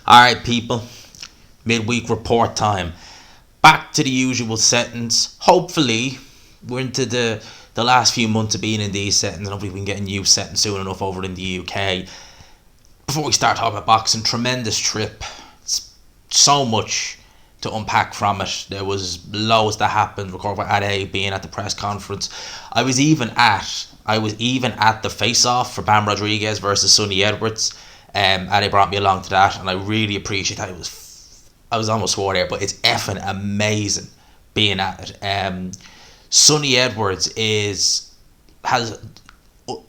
Alright, people. Midweek report time. Back to the usual settings. Hopefully, we're into the last few months of being in these settings, and hopefully we can get a new setting soon enough over in the UK. Before we start talking about boxing, tremendous trip. It's so much to unpack from it. There was loads that happened. Recorded by Haney, being at the press conference. I was even at the face-off for Bam Rodriguez versus Sonny Edwards. And they brought me along to that, and I really appreciate that. I was almost swore there, but it's effing amazing being at it. Sonny Edwards has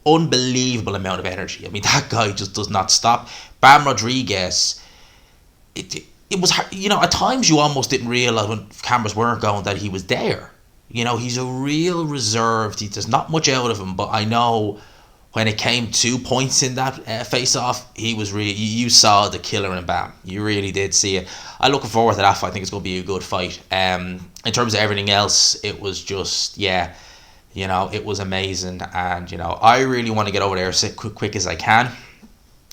unbelievable amount of energy. I mean, that guy just does not stop. Bam Rodriguez, it was, at times you almost didn't realize when cameras weren't going that he was there. He's a real reserved. There's not much out of him, but I know when it came to points in that face-off, he was really, you saw the killer in Bam. You really did see it. I'm looking forward to that fight. I think it's going to be a good fight. In terms of everything else, it was just, it was amazing. And, I really want to get over there as quick as I can.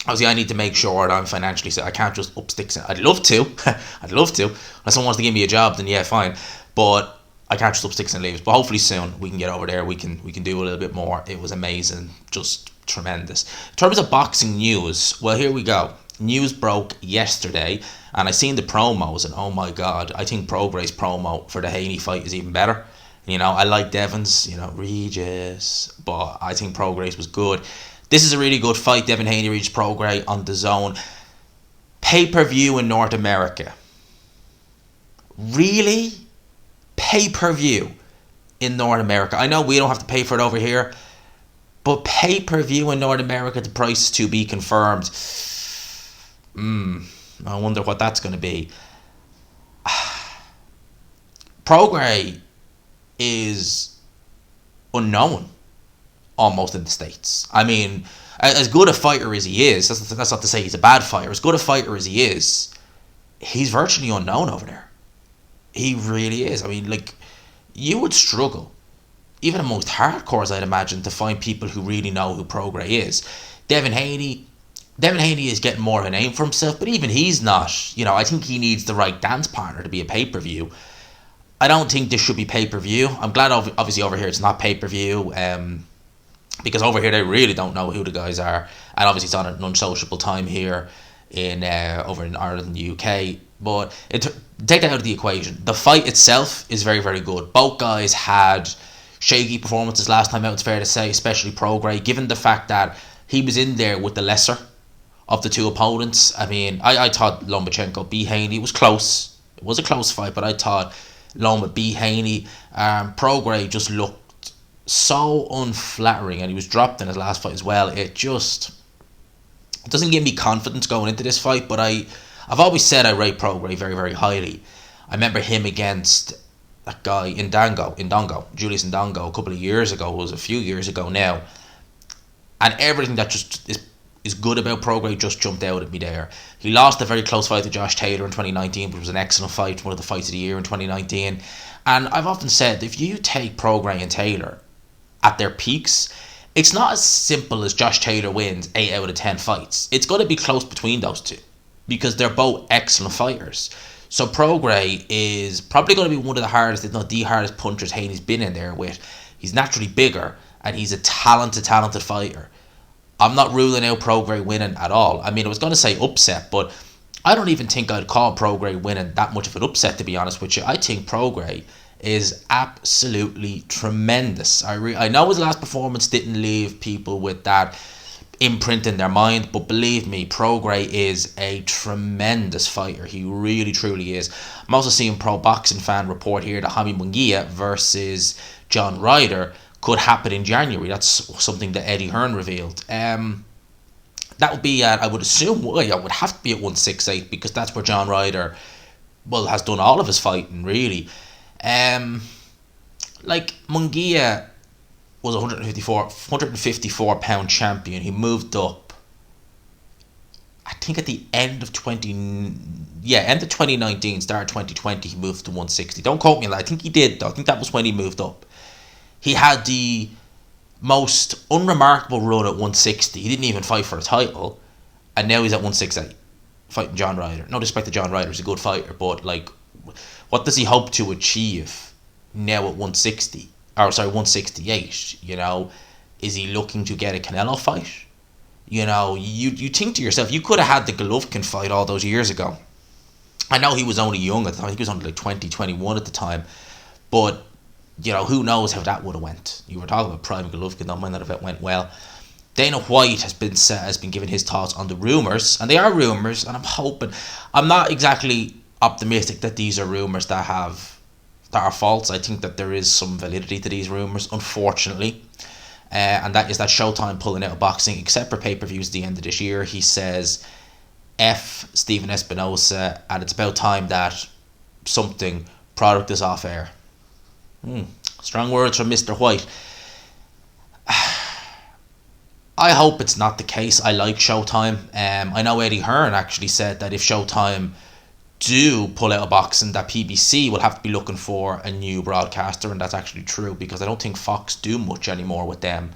Obviously, I need to make sure that I'm financially set. I can't just up sticks. I'd love to. Unless someone wants to give me a job, then yeah, fine. But I can't just up sticks and leaves. But hopefully soon we can get over there. We can do a little bit more. It was amazing. Just tremendous. In terms of boxing news, well, here we go. News broke yesterday, and I seen the promos, and oh my god, I think Prograis promo for the Haney fight is even better. I like Devon's, Regis, but I think Prograis was good. This is a really good fight. Devon Haney, Regis Prograis on Dazn. Pay-per-view in North America. Really? Pay-per-view in North America. I know we don't have to pay for it over here, but pay-per-view in North America, the price is to be confirmed. I wonder what that's going to be. Prograis is unknown almost in the States. I mean, as good a fighter as he is, that's not to say he's a bad fighter. As good a fighter as he is, he's virtually unknown over there. He really is. I mean, you would struggle, even amongst hardcores, I'd imagine, to find people who really know who Prograis is. Devon Haney is getting more of a name for himself, but even he's not. I think he needs the right dance partner to be a pay-per-view. I don't think this should be pay-per-view. I'm glad, obviously, over here it's not pay-per-view, because over here they really don't know who the guys are, and obviously it's on an unsociable time here over in Ireland and the UK. But take that out of the equation. The fight itself is very, very good. Both guys had shaky performances last time out, it's fair to say, especially Prograis, given the fact that he was in there with the lesser of the two opponents. I mean, I thought Lomachenko beat Haney. It was close. It was a close fight, but I thought Loma beat Haney. Prograis just looked so unflattering, and he was dropped in his last fight as well. It doesn't give me confidence going into this fight, but I've always said I rate Prograis very, very highly. I remember him against that guy Indongo, Julius Indongo, a couple of years ago. It was a few years ago now. And everything that just is good about Prograis just jumped out at me there. He lost a very close fight to Josh Taylor in 2019, but it was an excellent fight, one of the fights of the year in 2019. And I've often said, if you take Prograis and Taylor at their peaks, it's not as simple as Josh Taylor wins 8 out of 10 fights. It's going to be close between those two, because they're both excellent fighters. So Prograis is probably going to be one of the hardest, if not the hardest punchers Haney's been in there with. He's naturally bigger, and he's a talented fighter. I'm not ruling out Prograis winning at all. I mean, I was going to say upset, but I don't even think I'd call Prograis winning that much of an upset, to be honest with you. I think Prograis is absolutely tremendous. I know his last performance didn't leave people with that imprint in their mind, but believe me, Prograis is a tremendous fighter. He really, truly is. I'm also seeing Pro Boxing Fan report here that Jaime Munguia versus John Ryder could happen in January. That's something that Eddie Hearn revealed. That would be I would assume, it would have to be at 168, because that's where John Ryder, has done all of his fighting, really. Munguia was a 154 pound champion. He moved up, I think, at the end of 2019, start 2020, he moved to 160. Don't quote me on that. I think he did, though. I think that was when he moved up. He had the most unremarkable run at 160. He didn't even fight for a title, and now he's at 168. fighting John Ryder. No disrespect to John Ryder, he's a good fighter, but like, what does he hope to achieve now at 160? Or sorry, 168. You know, is he looking to get a Canelo fight? You know, you think to yourself, you could have had the Golovkin fight all those years ago. I know he was only young at the time. I think he was only like 20, 21 at the time. But, you know, who knows how that would have went. You were talking about Prime Golovkin, don't mind that if it went well. Dana White has been giving his thoughts on the rumours, and they are rumours, and I'm not exactly optimistic that these are rumours that are false. I think that there is some validity to these rumours, unfortunately. And that is that Showtime pulling out of boxing, except for pay-per-views at the end of this year. He says, F Stephen Espinosa, and it's about time that product is off air. Strong words from Mr. White. I hope it's not the case. I like Showtime. I know Eddie Hearn actually said that if Showtime do pull out of boxing, that PBC will have to be looking for a new broadcaster, and that's actually true, because I don't think Fox do much anymore with them,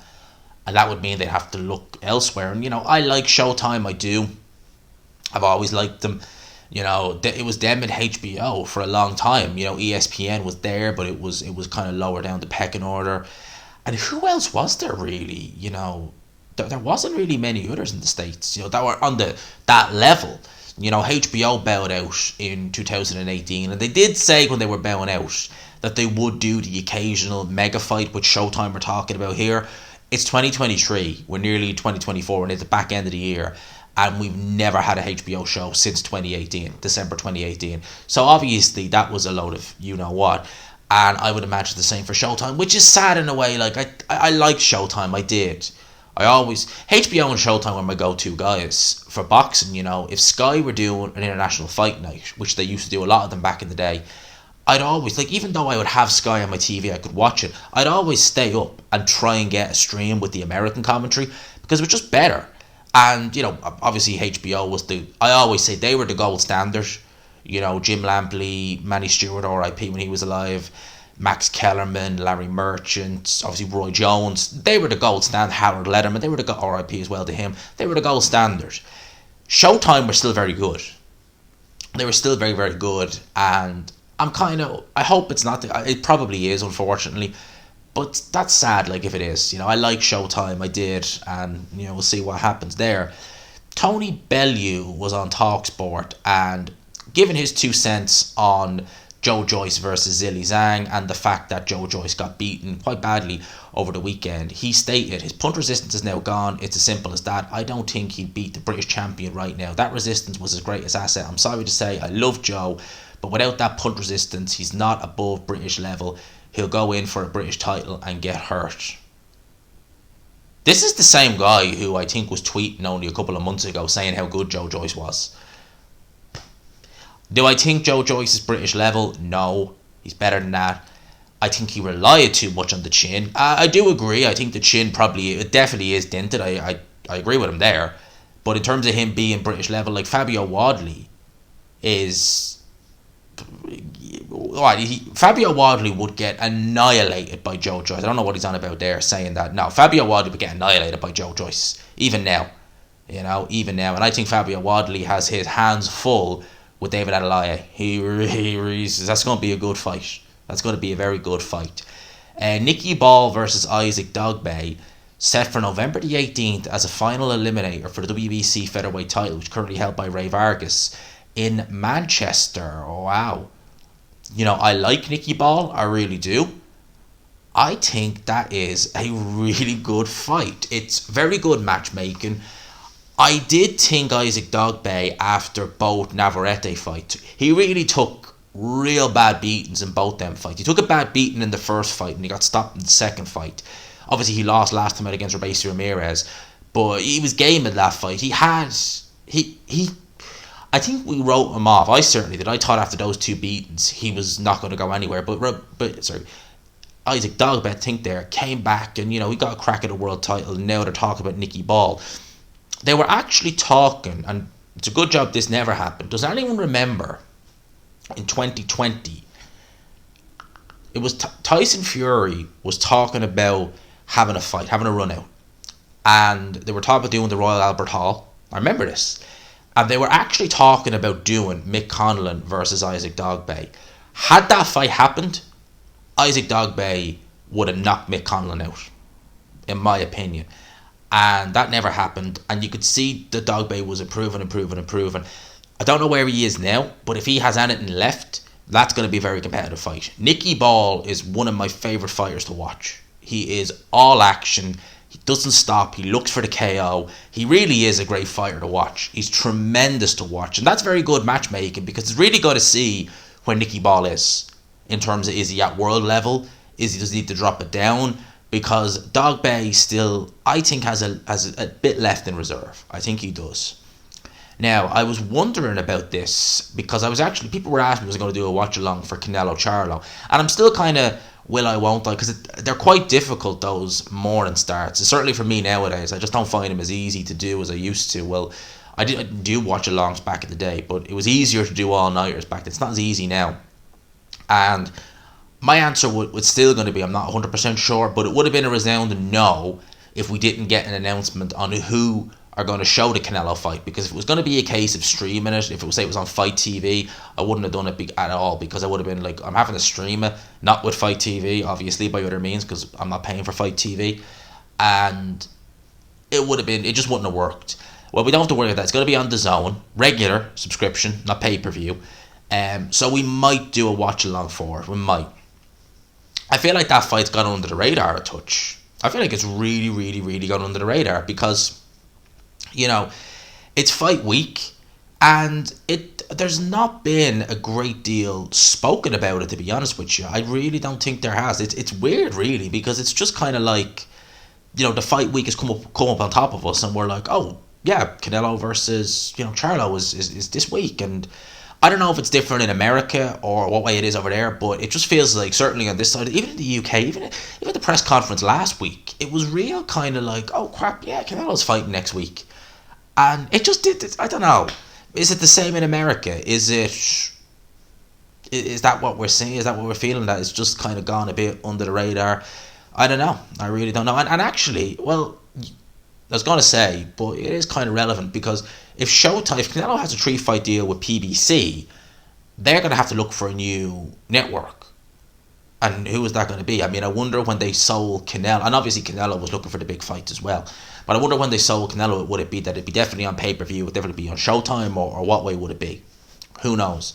and that would mean they'd have to look elsewhere. And, you know, I like Showtime, I do. I've always liked them. You know, it was them and HBO for a long time. You know, ESPN was there, but it was kind of lower down the pecking order. And who else was there really? You know, there wasn't really many others in the States, you know, that were on that level. You know, HBO bowed out in 2018, and they did say when they were bowing out that they would do the occasional mega fight, which Showtime we're talking about here. It's 2023, we're nearly 2024, and it's the back end of the year, and we've never had a HBO show since 2018, December 2018. So obviously that was a load of you-know-what, and I would imagine the same for Showtime, which is sad in a way. Like, I like Showtime, I did. HBO and Showtime were my go-to guys for boxing. You know, if Sky were doing an international fight night, which they used to do a lot of them back in the day, I'd always, like, even though I would have Sky on my TV, I could watch it, I'd always stay up and try and get a stream with the American commentary, because it was just better. And, you know, obviously HBO was I always say they were the gold standard. You know, Jim Lampley, Manny Stewart, R.I.P. when he was alive, Max Kellerman, Larry Merchant, obviously Roy Jones. They were the gold standard. Howard Letterman, they were the R.I.P. as well to him. They were the gold standard. Showtime were still very good. They were still very, very good. And I hope it's not, it probably is, unfortunately. But that's sad, like, if it is. You know, I like Showtime, I did. And, you know, we'll see what happens there. Tony Bellew was on TalkSport and given his 2 cents on Joe Joyce versus Zhang, and the fact that Joe Joyce got beaten quite badly over the weekend. He stated his punt resistance is now gone. It's as simple as that. I don't think he'd beat the British champion right now. That resistance was his greatest asset. I'm sorry to say, I love Joe, but without that punt resistance, he's not above British level. He'll go in for a British title and get hurt. This is the same guy who I think was tweeting only a couple of months ago saying how good Joe Joyce was. Do I think Joe Joyce is British level? No. He's better than that. I think he relied too much on the chin. I do agree. I think the chin it definitely is dented. I agree with him there. But in terms of him being British level, like Fabio Wadley is... Fabio Wadley would get annihilated by Joe Joyce. I don't know what he's on about there saying that. No, Fabio Wadley would get annihilated by Joe Joyce. Even now. You know, even now. And I think Fabio Wadley has his hands full with David Adeleye. That's going to be a good fight. That's going to be a very good fight. Nicky Ball versus Isaac Dogbay, set for November the 18th as a final eliminator for the WBC featherweight title, which is currently held by Ray Vargas in Manchester. Wow. You know, I like Nicky Ball. I really do. I think that is a really good fight. It's very good matchmaking. I did think Isaac Dogbay, after both Navarrete fights, he really took real bad beatings in both them fights. He took a bad beating in the first fight and he got stopped in the second fight. Obviously he lost last time out against Robeisy Ramirez, but he was game in that fight. I think we wrote him off. I certainly did. I thought after those 2 beatings he was not going to go anywhere. But Isaac Dogbay, I think there, came back and, you know, he got a crack at a world title, and now they're talking about Nicky Ball. They were actually talking, and it's a good job this never happened. Does anyone remember in 2020, it was Tyson Fury was talking about having a fight, having a run out, and they were talking about doing the Royal Albert Hall. I remember this, And they were actually talking about doing Mick Conlan versus Isaac Dogbay. Had that fight happened, Isaac Dogbay would have knocked Mick Conlan out, in my opinion. And that never happened. And you could see that Dogbay was improving. I don't know where he is now, but if he has anything left, that's going to be a very competitive fight. Nicky Ball is one of my favourite fighters to watch. He is all action. He doesn't stop. He looks for the KO. He really is a great fighter to watch. He's tremendous to watch. And that's very good matchmaking, because it's really good to see where Nicky Ball is in terms of, is he at world level? Does he need to drop it down? Because Dogbay still, I think, has a bit left in reserve. I think he does. Now, I was wondering about this because people were asking me was I going to do a watch along for Canelo Charlo, and I'm still kind of will I won't I, because they're quite difficult, those morning starts. Certainly for me nowadays, I just don't find them as easy to do as I used to. Well, I do watch alongs back in the day, but it was easier to do all nighters back then. It's not as easy now, and my answer would still going to be I'm not 100% sure, but it would have been a resounding no if we didn't get an announcement on who are going to show the Canelo fight. Because if it was going to be a case of streaming it, if it was, say, it was on Fight TV, I wouldn't have done it at all, because I would have been like, I'm having to stream it, not with Fight TV, obviously, by other means, because I'm not paying for Fight TV, and it just wouldn't have worked. Well, we don't have to worry about that. It's going to be on Dazn, regular subscription, not pay-per-view, so we might do a watch along for it. We might. I feel like that fight's gone under the radar a touch. I feel like it's really, really, really gone under the radar, because it's fight week, and there's not been a great deal spoken about it, to be honest with you. I really don't think there has. It's weird, really, because it's just kind of like, the fight week has come up on top of us, and we're like, oh yeah, Canelo versus Charlo is this week. And I don't know if it's different in America or what way it is over there, but it just feels like, certainly on this side, even in the UK, even the press conference last week, it was real kind of like, oh crap, yeah, Canelo's fighting next week. And it just did. I don't know. Is it the same in America? Is that what we're seeing? Is that what we're feeling? That it's just kind of gone a bit under the radar? I don't know. I really don't know. And actually, well, I was going to say, but it is kind of relevant, because if Canelo has a 3-fight deal with PBC, they're going to have to look for a new network. And who is that going to be? I mean, I wonder when they sold Canelo, and obviously Canelo was looking for the big fights as well, but I wonder when they sold Canelo, would it be that it'd be definitely on pay-per-view, would it definitely be on Showtime, or what way would it be? Who knows?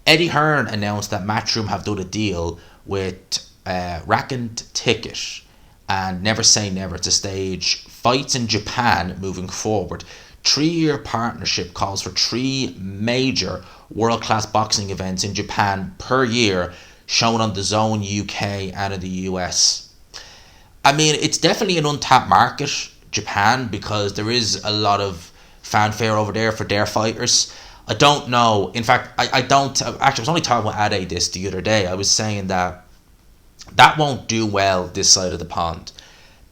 Eddie Hearn announced that Matchroom have done a deal with Rakuten Ticket and Never Say Never to stage fights in Japan moving forward. 3-year partnership calls for 3 major world-class boxing events in Japan per year, shown on DAZN UK and in the US. I mean, it's definitely an untapped market, Japan, because there is a lot of fanfare over there for their fighters. I don't know. In fact, I don't. Actually, I was only talking with Ade this the other day. I was saying that won't do well this side of the pond,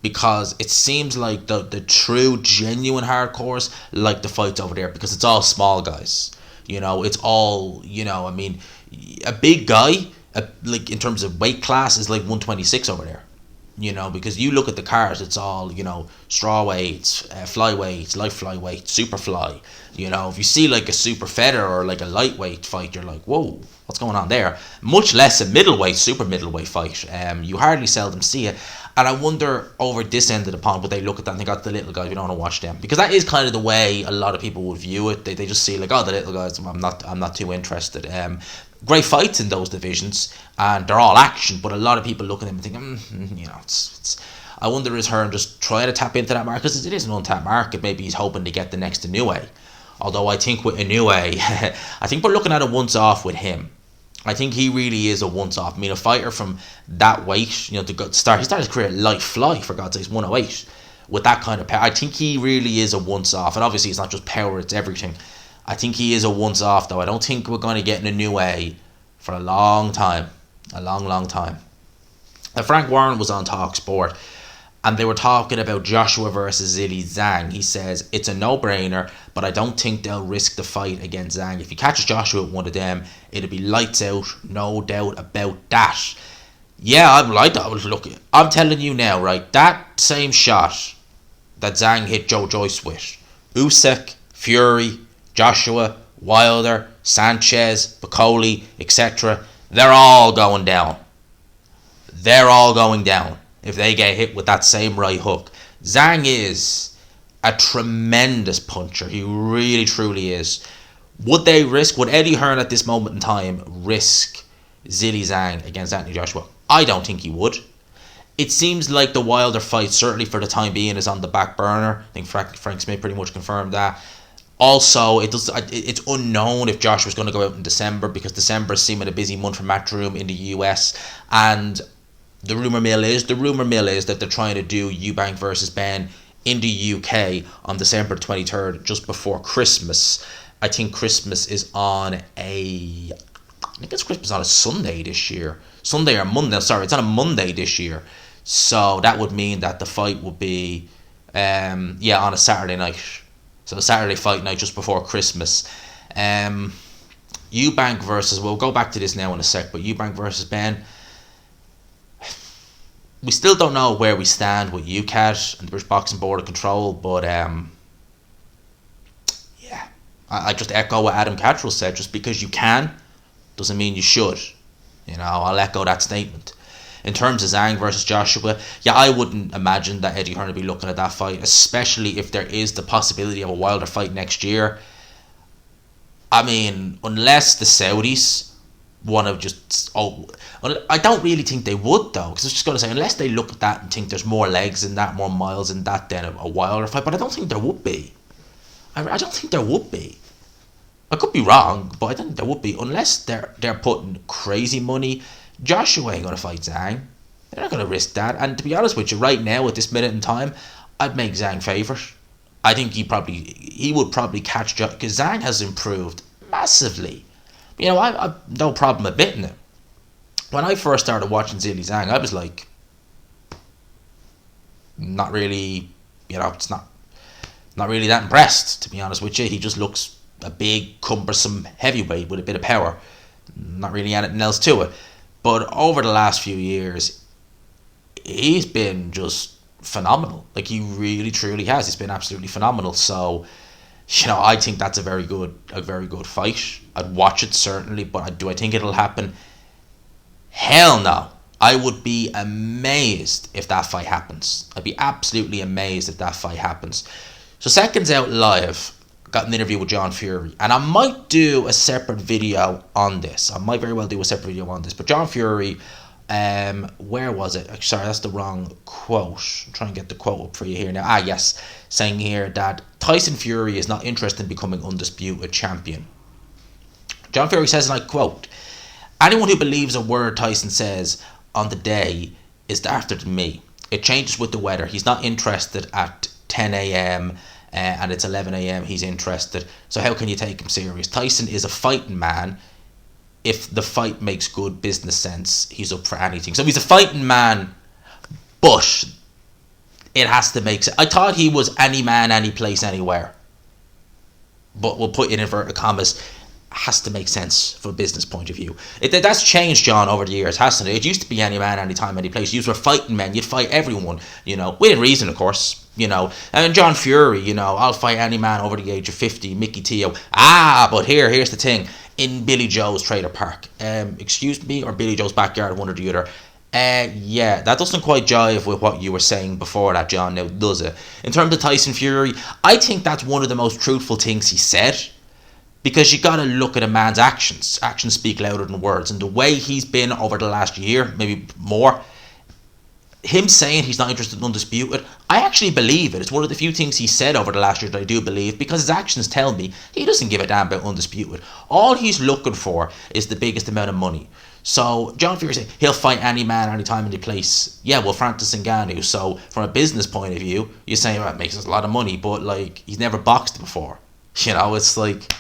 because it seems like the true, genuine hardcores like the fights over there, because it's all small guys. It's all, I mean, a big guy, like in terms of weight class, is like 126 over there. Because you look at the cars, it's all, straw weights, flyweights, light flyweight, super fly. If you see like a super feather or like a lightweight fight, you're like, whoa, what's going on there? Much less a middleweight, super middleweight fight. You hardly seldom see it. And I wonder over this end of the pond, would they look at that and think, oh, the little guys, we don't want to watch them? Because that is kind of the way a lot of people would view it. They just see like, oh, the little guys, I'm not too interested. Great fights in those divisions, and they're all action, but a lot of people look at them and think, it's. I wonder, is Hearn just trying to tap into that market? Because it is an untapped market. Maybe he's hoping to get the next Inoue. Although I think with Inoue, I think we're looking at a once-off with him. I think he really is a once-off. I mean, a fighter from that weight, he started his career at light fly, for God's sake, 108. With that kind of power, I think he really is a once-off. And obviously, it's not just power, it's everything. I think he is a once-off, though. I don't think we're going to get in a new way for a long time. A long, long time. Now, Frank Warren was on TalkSport, and they were talking about Joshua versus Zhang. He says, it's a no-brainer, but I don't think they'll risk the fight against Zhang. If he catches Joshua with one of them, it'll be lights out, no doubt about that. Yeah, I like that. Look, I'm telling you now, right, that same shot that Zhang hit Joe Joyce with, Usyk, Fury, Joshua, Wilder, Sanchez, Bacoli, etc. They're all going down. They're all going down if they get hit with that same right hook. Zhang is a tremendous puncher. He really, truly is. Would Eddie Hearn at this moment in time risk Zhilei Zhang against Anthony Joshua? I don't think he would. It seems like the Wilder fight, certainly for the time being, is on the back burner. I think Frank Smith pretty much confirmed that. Also, it's unknown if Joshua's going to go out in December, because December is seeming a busy month for Matchroom in the US. And the rumour mill is that they're trying to do Eubank versus Benn in the UK on December 23rd, just before Christmas. I think Christmas is on a Sunday this year. Sunday or Monday, sorry, it's on a Monday this year. So that would mean that the fight would be on a Saturday night. So a Saturday fight night just before Christmas. Eubank versus, we'll go back to this now in a sec, but Eubank versus Benn. We still don't know where we stand with UCAT and the British Boxing Board of Control, but I just echo what Adam Cattrall said. Just because you can doesn't mean you should. I'll echo that statement. In terms of Zhang versus Joshua, I wouldn't imagine that Eddie Hearn would be looking at that fight, especially if there is the possibility of a Wilder fight next year. I mean, unless the Saudis want to just... I don't really think they would, though, because I was just going to say, unless they look at that and think there's more legs in that, more miles in that than a Wilder fight, but I don't think there would be. I don't think there would be. I could be wrong, but I don't think there would be, unless they're putting crazy money. Joshua ain't going to fight Zhang. They're not going to risk that. And to be honest with you, right now, at this minute in time, I'd make Zhang favourite. I think he would probably catch Joshua, because Zhang has improved massively. I've no problem admitting it. When I first started watching Zhilei Zhang, I was like, not really, it's not really that impressed, to be honest with you. He just looks a big, cumbersome heavyweight with a bit of power. Not really anything else to it. But over the last few years, he's been just phenomenal. Like, he really, truly has. He's been absolutely phenomenal. So, I think that's a very good fight. I'd watch it, certainly, but do I think it'll happen? Hell no. I would be amazed if that fight happens. I'd be absolutely amazed if that fight happens. So, Seconds Out Live got an interview with John Fury, and I might do a separate video on this. I might very well do a separate video on this. But John Fury, where was it? Sorry, that's the wrong quote. I'm trying to get the quote up for you here now. Yes, saying here that Tyson Fury is not interested in becoming undisputed champion. John Fury says, and I quote, "Anyone who believes a word Tyson says on the day is after me. It changes with the weather. He's not interested at 10 a.m. And it's 11 a.m. He's interested. So how can you take him serious? Tyson is a fighting man. If the fight makes good business sense, he's up for anything." So he's a fighting man, but it has to make sense. I thought he was any man, any place, anywhere. But we'll put in inverted commas. Has to make sense from a business point of view. That's changed, John, over the years, hasn't it? It used to be any man, any time, any place. You were fighting men. You'd fight everyone, within reason, of course, And John Fury, I'll fight any man over the age of 50, Mickey Teo. But here's the thing. In Billy Joe's trailer park. Excuse me, or Billy Joe's backyard, one or the other. That doesn't quite jive with what you were saying before that, John, now does it? In terms of Tyson Fury, I think that's one of the most truthful things he said. Because you got to look at a man's actions. Actions speak louder than words. And the way he's been over the last year, maybe more, him saying he's not interested in undisputed, I actually believe it. It's one of the few things he said over the last year that I do believe, because his actions tell me he doesn't give a damn about undisputed. All he's looking for is the biggest amount of money. So John Fury said he'll fight any man, any time, any place. Yeah, well, Francis Ngannou. So from a business point of view, you're saying, it makes us a lot of money, but he's never boxed before. It's like...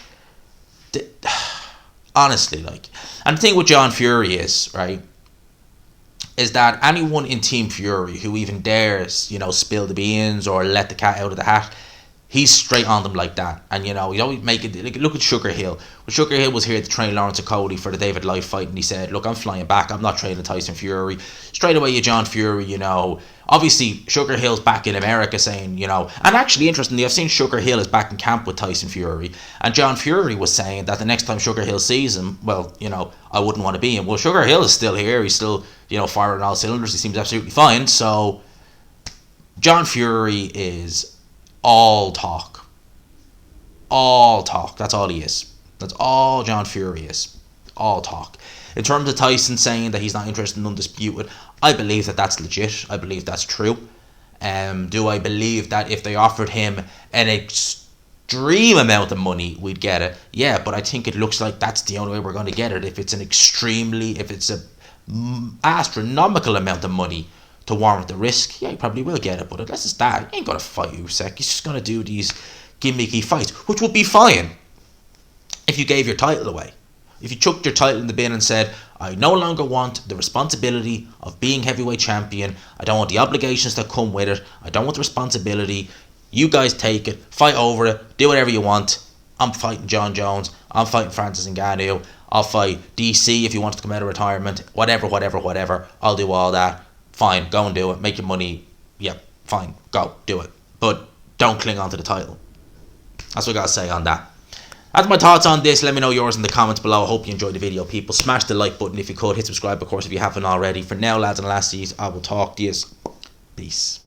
honestly, and the thing with John Fury is that anyone in Team Fury who even dares, spill the beans or let the cat out of the hat, he's straight on them like that. And, you know, he's always making... Like, look at Sugar Hill. When Sugar Hill was here to train Lawrence Okolie for the David Life fight, and he said, look, I'm flying back. I'm not training Tyson Fury. Straight away, you John Fury, you know. Obviously, Sugar Hill's back in America saying, you know... And actually, interestingly, I've seen Sugar Hill is back in camp with Tyson Fury. And John Fury was saying that the next time Sugar Hill sees him, well, you know, I wouldn't want to be him. Well, Sugar Hill is still here. He's still, you know, firing all cylinders. He seems absolutely fine. So, John Fury is all talk. All talk. That's all he is. That's all John Fury is. All talk. In terms of Tyson saying that he's not interested in Undisputed, I believe that that's legit. I believe that's true. Do I believe that if they offered him an extreme amount of money, we'd get it? Yeah, but I think it looks like that's the only way we're going to get it. If it's a astronomical amount of money to warrant the risk, yeah, he probably will get it. But unless it's that, he ain't going to fight Usyk. He's just going to do these gimmicky fights, which would be fine if you gave your title away. If you chucked your title in the bin and said, I no longer want the responsibility of being heavyweight champion. I don't want the obligations that come with it. I don't want the responsibility. You guys take it, fight over it, do whatever you want. I'm fighting John Jones. I'm fighting Francis Ngannou. I'll fight DC if you want to come out of retirement. Whatever. I'll do all that. Fine, go and do it. Make your money. Yeah, fine, go, do it. But don't cling on to the title. That's what I got to say on that. That's my thoughts on this. Let me know yours in the comments below. I hope you enjoyed the video, people. Smash the like button if you could. Hit subscribe, of course, if you haven't already. For now, lads and lassies, I will talk to you. Peace.